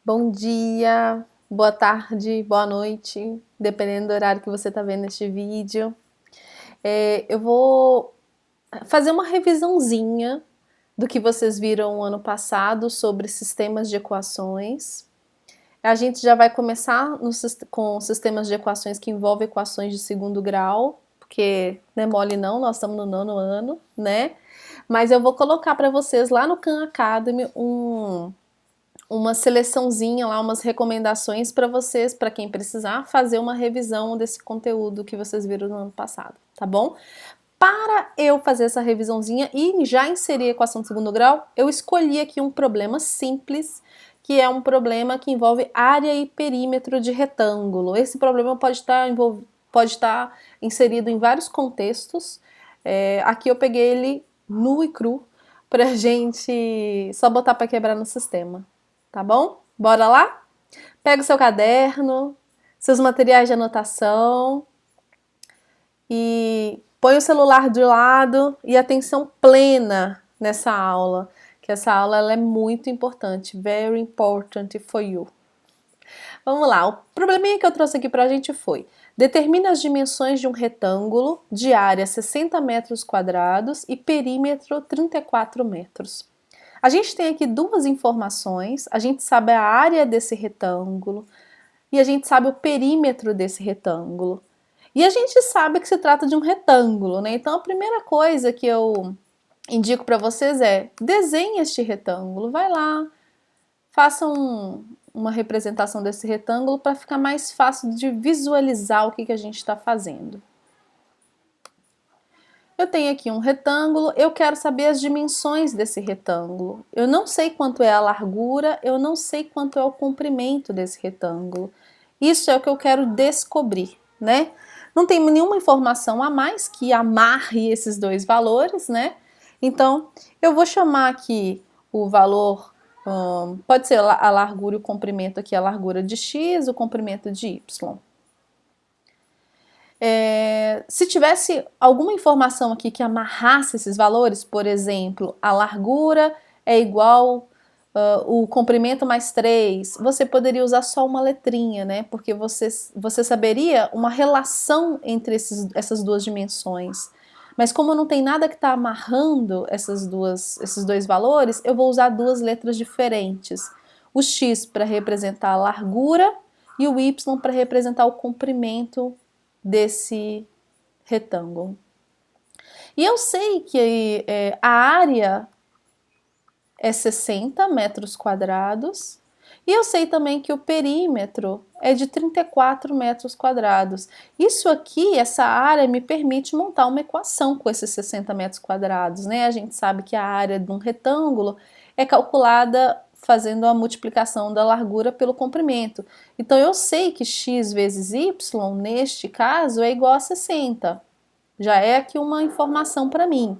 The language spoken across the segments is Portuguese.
Bom dia, boa tarde, boa noite, dependendo do horário que você está vendo este vídeo. Eu vou fazer uma revisãozinha do que vocês viram ano passado sobre sistemas de equações. A gente já vai começar com sistemas de equações que envolvem equações de segundo grau, porque não é mole não, nós estamos no nono ano, né? Mas eu vou colocar para vocês lá no Khan Academy uma seleçãozinha lá, umas recomendações para vocês, para quem precisar, fazer uma revisão desse conteúdo que vocês viram no ano passado, tá bom? Para eu fazer essa revisãozinha e já inserir a equação de segundo grau, eu escolhi aqui um problema simples, que é um problema que envolve área e perímetro de retângulo. Esse problema pode estar inserido em vários contextos. Aqui eu peguei ele nu e cru, pra gente só botar para quebrar no sistema, tá bom? Bora lá? Pega o seu caderno, seus materiais de anotação e põe o celular de lado e atenção plena nessa aula, que essa aula ela é muito importante, very important for you. Vamos lá, o probleminha que eu trouxe aqui pra gente foi: determina as dimensões de um retângulo de área 60 metros quadrados e perímetro 34 metros. A gente tem aqui duas informações, a gente sabe a área desse retângulo e a gente sabe o perímetro desse retângulo. E a gente sabe que se trata de um retângulo, né? Então a primeira coisa que eu indico para vocês é: desenhe este retângulo, vai lá, faça uma representação desse retângulo para ficar mais fácil de visualizar o que a gente está fazendo. Eu tenho aqui um retângulo, eu quero saber as dimensões desse retângulo. Eu não sei quanto é a largura, eu não sei quanto é o comprimento desse retângulo. Isso é o que eu quero descobrir, né? Não tem nenhuma informação a mais que amarre esses dois valores, né? Então, eu vou chamar aqui o valor, pode ser a largura e o comprimento aqui, a largura de x, o comprimento de y. Se tivesse alguma informação aqui que amarrasse esses valores, por exemplo, a largura é igual o comprimento mais 3, você poderia usar só uma letrinha, né? Porque você saberia uma relação entre essas duas dimensões. Mas como não tem nada que está amarrando esses dois valores, eu vou usar duas letras diferentes. O x para representar a largura e o y para representar o comprimento desse retângulo. E eu sei que a área é 60 metros quadrados e eu sei também que o perímetro é de 34 metros quadrados. Isso aqui, essa área, me permite montar uma equação com esses 60 metros quadrados, né? A gente sabe que a área de um retângulo é calculada fazendo a multiplicação da largura pelo comprimento. Então eu sei que x vezes y, neste caso, é igual a 60. Já é aqui uma informação para mim.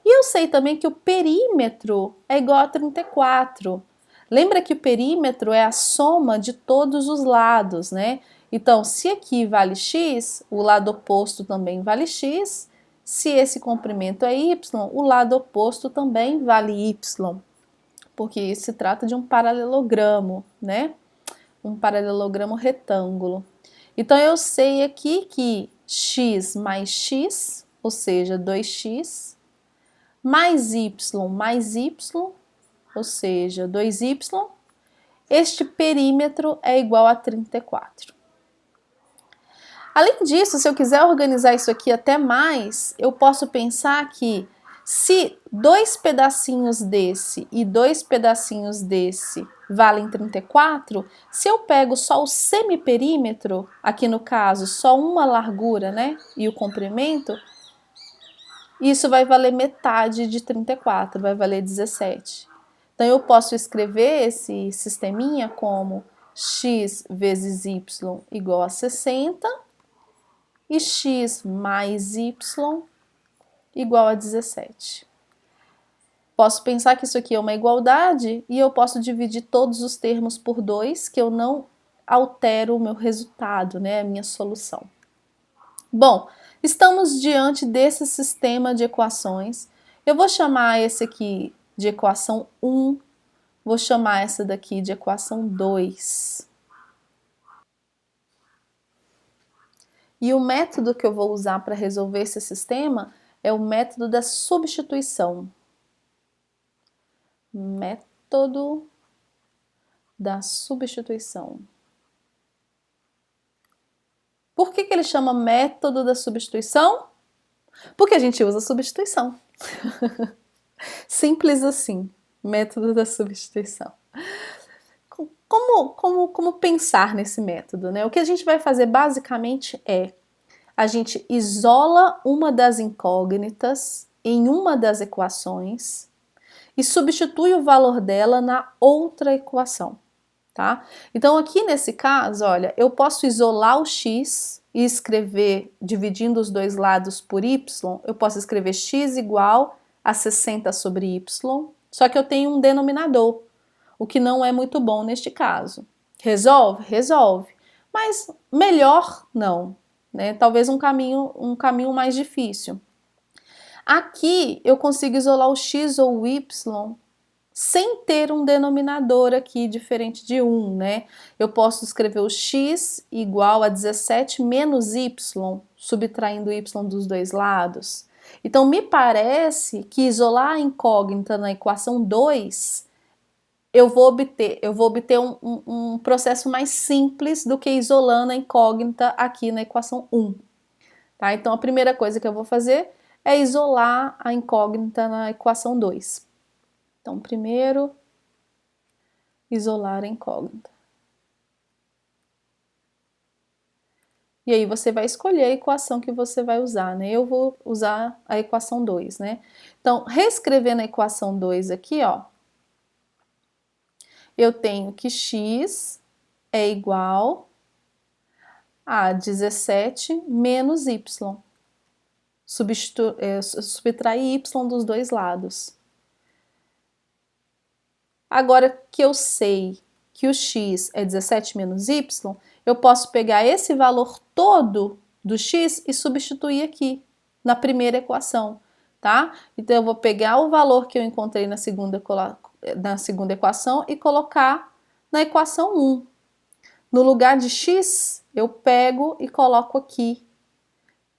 E eu sei também que o perímetro é igual a 34. Lembra que o perímetro é a soma de todos os lados, né? Então, se aqui vale x, o lado oposto também vale x. Se esse comprimento é y, o lado oposto também vale y, porque se trata de um paralelogramo, né? Um paralelogramo retângulo. Então, eu sei aqui que x mais x, ou seja, 2x, mais y, ou seja, 2y, este perímetro é igual a 34. Além disso, se eu quiser organizar isso aqui até mais, eu posso pensar que se dois pedacinhos desse e dois pedacinhos desse valem 34, se eu pego só o semiperímetro, aqui no caso só uma largura, né, e o comprimento, isso vai valer metade de 34, vai valer 17. Então eu posso escrever esse sisteminha como x vezes y igual a 60 e x mais y igual a 17. Posso pensar que isso aqui é uma igualdade e eu posso dividir todos os termos por 2, que eu não altero o meu resultado, né, a minha solução. Bom, estamos diante desse sistema de equações. Eu vou chamar esse aqui de equação 1, Vou chamar essa daqui de equação 2. E o método que eu vou usar para resolver esse sistema é o método da substituição. Método da substituição. Por que ele chama método da substituição? Porque a gente usa substituição. Simples assim, método da substituição. Como pensar nesse método, né? O que a gente vai fazer basicamente é a gente isola uma das incógnitas em uma das equações e substitui o valor dela na outra equação, tá? Então aqui nesse caso, olha, eu posso isolar o x e escrever, dividindo os dois lados por y, eu posso escrever x igual a 60 sobre y, só que eu tenho um denominador, o que não é muito bom neste caso. Resolve? Resolve. Mas melhor não, né? Talvez um caminho mais difícil. Aqui eu consigo isolar o x ou o y sem ter um denominador aqui diferente de 1, né? Eu posso escrever o x igual a 17 menos y, subtraindo y dos dois lados. Então, me parece que isolar a incógnita na equação 2, eu vou obter um processo mais simples do que isolando a incógnita aqui na equação 1. Tá? Então, a primeira coisa que eu vou fazer é isolar a incógnita na equação 2. Então, primeiro, isolar a incógnita. E aí você vai escolher a equação que você vai usar, né? Eu vou usar a equação 2, né? Então, reescrevendo a equação 2 aqui, ó, eu tenho que x é igual a 17 menos y. Subtrair y dos dois lados. Agora que eu sei que o x é 17 menos y, eu posso pegar esse valor todo do x e substituir aqui, na primeira equação, tá? Então, eu vou pegar o valor que eu encontrei na segunda equação e colocar na equação 1. No lugar de x, eu pego e coloco aqui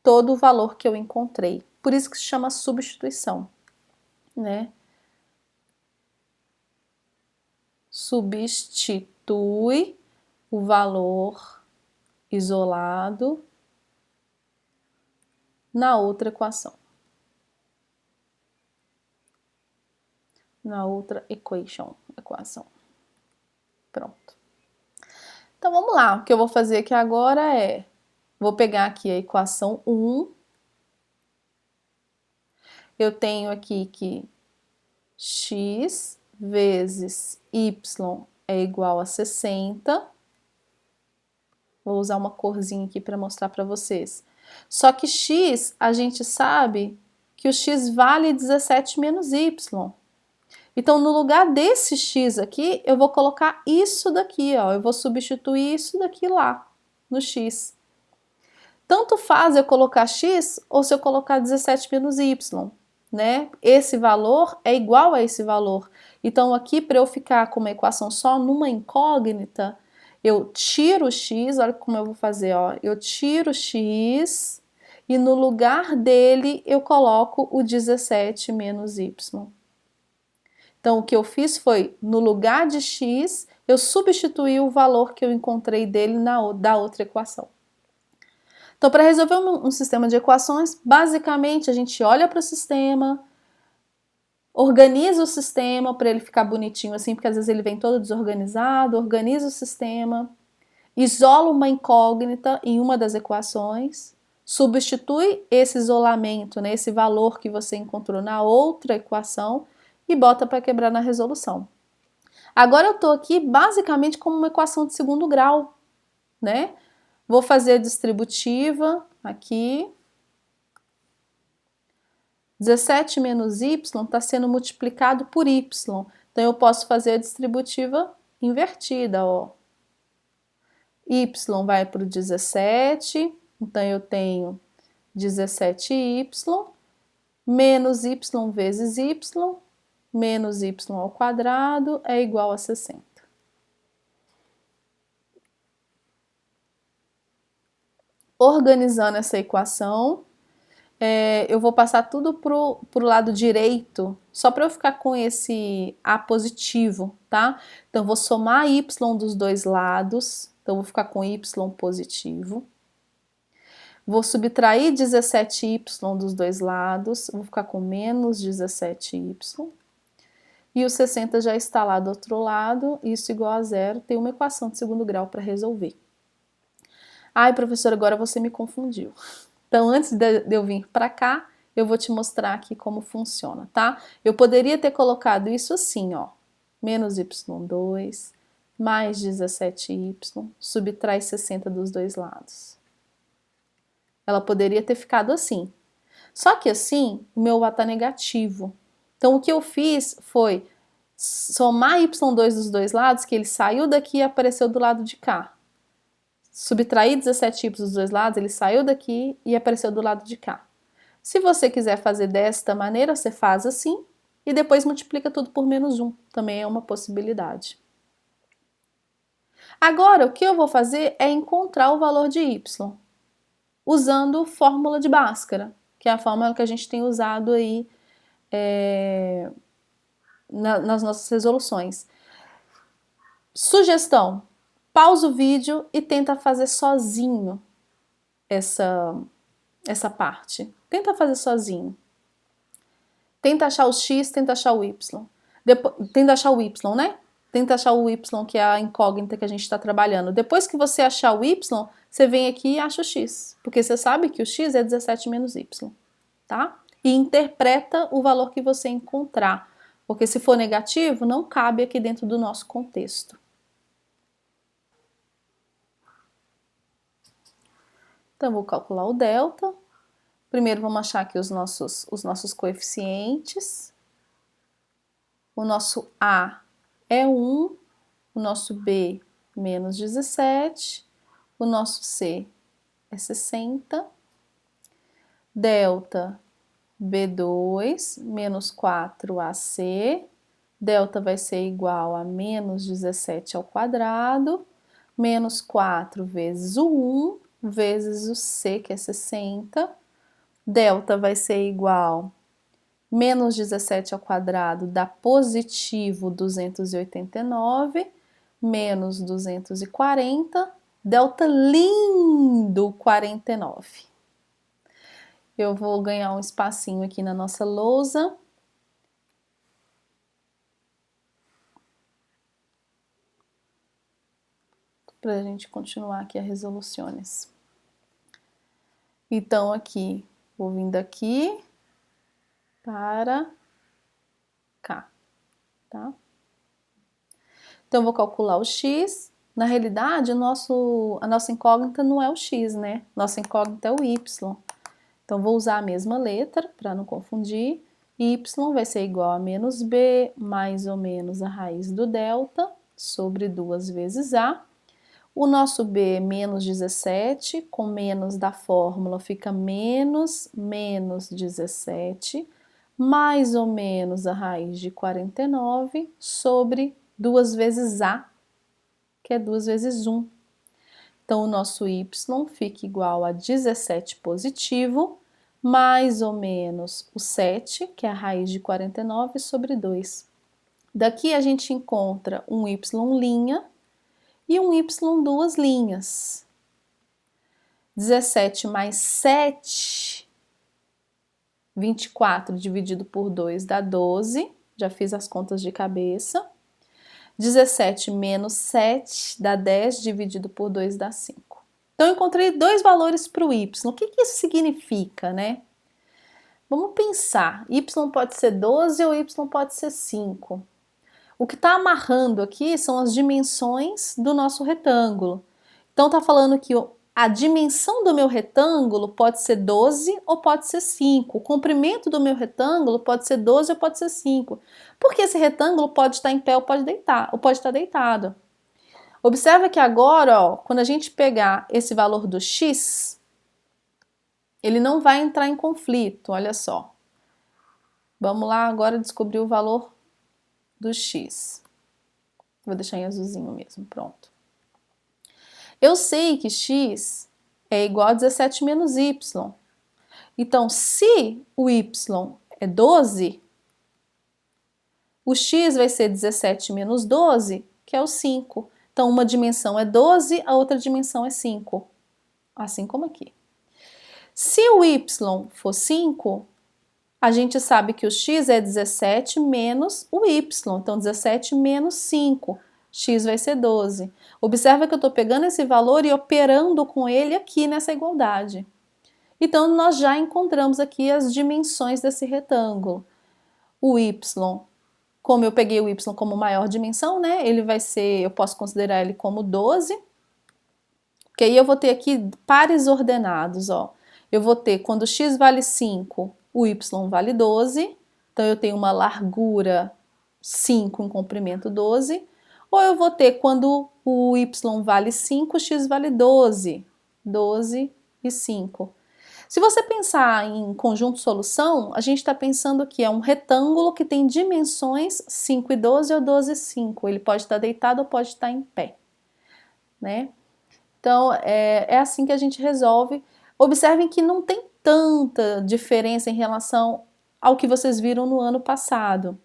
todo o valor que eu encontrei. Por isso que se chama substituição, né? Substitui o valor isolado na outra equação. Na outra equação. Pronto. Então vamos lá. O que eu vou fazer aqui agora é, vou pegar aqui a equação 1. Eu tenho aqui que x vezes y é igual a 60. Vou usar uma corzinha aqui para mostrar para vocês. Só que x, a gente sabe que o x vale 17 menos y. Então, no lugar desse x aqui, eu vou colocar isso daqui, ó. Eu vou substituir isso daqui lá, no x. Tanto faz eu colocar x ou se eu colocar 17 menos y, né? Esse valor é igual a esse valor. Então, aqui, para eu ficar com uma equação só numa incógnita, eu tiro o x, olha como eu vou fazer, ó. Eu tiro o x e no lugar dele eu coloco o 17 menos y. Então, o que eu fiz foi, no lugar de x, eu substituí o valor que eu encontrei dele da outra equação. Então, para resolver um sistema de equações, basicamente a gente olha para o sistema, organiza o sistema para ele ficar bonitinho assim, porque às vezes ele vem todo desorganizado, organiza o sistema, isola uma incógnita em uma das equações, substitui esse isolamento, né, esse valor que você encontrou na outra equação e bota para quebrar na resolução. Agora eu estou aqui basicamente como uma equação de segundo grau, né? Vou fazer a distributiva aqui. 17 menos y está sendo multiplicado por y. Então, eu posso fazer a distributiva invertida, ó. Y vai para o 17, então eu tenho 17y, menos y vezes y, menos y ao quadrado é igual a 60. Organizando essa equação, eu vou passar tudo pro lado direito, só para eu ficar com esse A positivo, tá? Então, vou somar y dos dois lados, então vou ficar com y positivo. Vou subtrair 17y dos dois lados, vou ficar com menos 17y. E o 60 já está lá do outro lado, isso igual a zero, tem uma equação de segundo grau para resolver. Ai, professora, agora você me confundiu. Então, antes de eu vir para cá, eu vou te mostrar aqui como funciona, tá? Eu poderia ter colocado isso assim, ó. Menos y2, mais 17y, subtrai 60 dos dois lados. Ela poderia ter ficado assim. Só que assim, o meu A está negativo. Então, o que eu fiz foi somar y2 dos dois lados, que ele saiu daqui e apareceu do lado de cá. Subtrair 17y dos dois lados, ele saiu daqui e apareceu do lado de cá. Se você quiser fazer desta maneira, você faz assim e depois multiplica tudo por menos 1. Também é uma possibilidade. Agora, o que eu vou fazer é encontrar o valor de y, usando fórmula de Bhaskara, que é a fórmula que a gente tem usado aí nas nossas resoluções. Sugestão: pausa o vídeo e tenta fazer sozinho essa parte. Tenta fazer sozinho. Tenta achar o x, tenta achar o y. Tenta achar o y, né? Tenta achar o y, que é a incógnita que a gente está trabalhando. Depois que você achar o y, você vem aqui e acha o x. Porque você sabe que o x é 17 menos y, tá? E interpreta o valor que você encontrar. Porque se for negativo, não cabe aqui dentro do nosso contexto. Então, vou calcular o delta. Primeiro, vamos achar aqui os nossos coeficientes. O nosso A é 1, o nosso B, menos 17, o nosso C é 60. Delta B2, menos 4AC. Delta vai ser igual a menos 17 ao quadrado, menos 4 vezes o 1, vezes o C, que é 60. Delta vai ser igual a menos 17 ao quadrado dá positivo 289, menos 240, delta lindo 49. Eu vou ganhar um espacinho aqui na nossa lousa. Para a gente continuar aqui as resoluções. Então, aqui, vou vindo aqui para cá, tá? Então, eu vou calcular o x. Na realidade, a nossa incógnita não é o x, né? Nossa incógnita é o y. Então, vou usar a mesma letra para não confundir. Y vai ser igual a menos b, mais ou menos a raiz do delta, sobre 2 vezes a. O nosso b é menos 17, com menos da fórmula fica menos 17, mais ou menos a raiz de 49, sobre 2 vezes a, que é 2 vezes 1. Então, o nosso y fica igual a 17 positivo, mais ou menos o 7, que é a raiz de 49, sobre 2. Daqui a gente encontra um y' e um y duas linhas. 17 mais 7, 24 dividido por 2 dá 12, já fiz as contas de cabeça. 17 menos 7 dá 10, dividido por 2 dá 5. Então, eu encontrei dois valores para o y. O que isso significa, né? Vamos pensar. Y pode ser 12 ou y pode ser 5. O que está amarrando aqui são as dimensões do nosso retângulo. Então, está falando que a dimensão do meu retângulo pode ser 12 ou pode ser 5. O comprimento do meu retângulo pode ser 12 ou pode ser 5. Porque esse retângulo pode estar em pé ou pode estar deitado. Observa que agora, ó, quando a gente pegar esse valor do x, ele não vai entrar em conflito, olha só. Vamos lá agora descobrir o valor do x. Vou deixar em azulzinho mesmo, pronto. Eu sei que x é igual a 17 menos y. Então, se o y é 12, o x vai ser 17 menos 12, que é o 5. Então, uma dimensão é 12, a outra dimensão é 5. Assim como aqui. Se o y for 5, a gente sabe que o x é 17 menos o y. Então, 17 menos 5. X vai ser 12. Observa que eu estou pegando esse valor e operando com ele aqui nessa igualdade. Então, nós já encontramos aqui as dimensões desse retângulo. O y, como eu peguei o y como maior dimensão, né? Ele vai ser, eu posso considerar ele como 12. Porque aí eu vou ter aqui pares ordenados, ó. Eu vou ter, quando x vale 5, o y vale 12. Então, eu tenho uma largura 5, um comprimento 12. Ou eu vou ter, quando o y vale 5, x vale 12. 12 e 5. Se você pensar em conjunto solução, a gente está pensando que é um retângulo que tem dimensões 5 e 12 ou 12 e 5. Ele pode estar deitado ou pode estar em pé, né? Então, é assim que a gente resolve. Observem que não tem tanta diferença em relação ao que vocês viram no ano passado.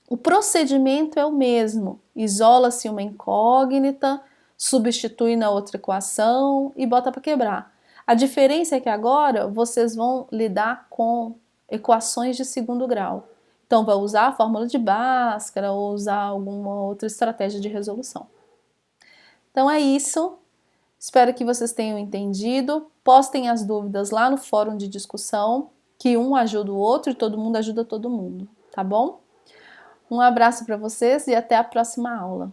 O procedimento é o mesmo. Isola-se uma incógnita, substitui na outra equação e bota para quebrar. A diferença é que agora vocês vão lidar com equações de segundo grau. Então, vai usar a fórmula de Bhaskara ou usar alguma outra estratégia de resolução. Então, é isso. Espero que vocês tenham entendido. Postem as dúvidas lá no fórum de discussão, que um ajuda o outro e todo mundo ajuda todo mundo, tá bom? Um abraço para vocês e até a próxima aula.